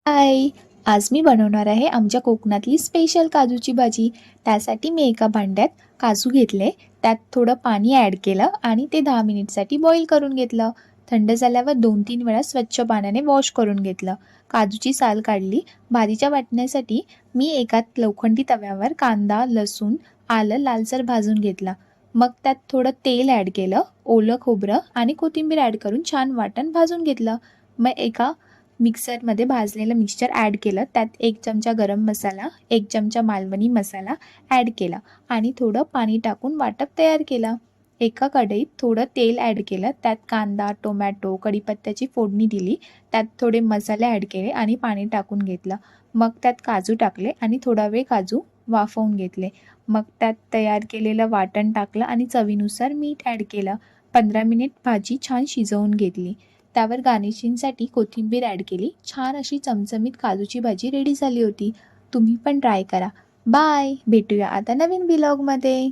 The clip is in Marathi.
हाय! आज मी बनवणार आहे आमच्या कोकणातली स्पेशल काजूची भाजी. त्यासाठी मी एका भांड्यात काजू घेतले, त्यात थोडं पाणी ॲड केलं आणि ते 10 मिनिटसाठी बॉईल करून घेतलं. थंड झाल्यावर 2-3 वेळा स्वच्छ पाण्याने वॉश करून घेतलं. काजूची साल काढली. भाजीच्या वाटण्यासाठी मी एका लोखंडी तव्यावर कांदा, लसूण, आलं लालसर भाजून घेतला. मग त्यात थोडं तेल ॲड केलं, ओलं खोबरं आणि कोथिंबीर ॲड करून छान वाटण भाजून घेतलं. मग एका मिक्सरमध्ये भाजलेलं मिक्सचर ॲड केलं. त्यात 1 चमचा गरम मसाला, 1 चमचा मालवणी मसाला ॲड केला आणि थोडं पाणी टाकून वाटप तयार केलं. एका कढईत थोडं तेल ॲड केलं. त्यात कांदा, टोमॅटो, कढीपत्त्याची फोडणी दिली. त्यात थोडे मसाले ॲड केले आणि पाणी टाकून घेतलं. मग त्यात काजू टाकले आणि थोडा वेळ काजू वाफवून घेतले. मग त्यात तयार केलेलं वाटण टाकलं आणि चवीनुसार मीठ ॲड केलं. 15 मिनिट भाजी छान शिजवून घेतली. त्यावर गार्निशिंगसाठी कोथिंबीर ॲड केली. छान अशी चमचमीत काजूची भाजी रेडी झाली होती. तुम्ही पण ट्राय करा. बाय. भेटूया आता नवीन व्लॉगमध्ये.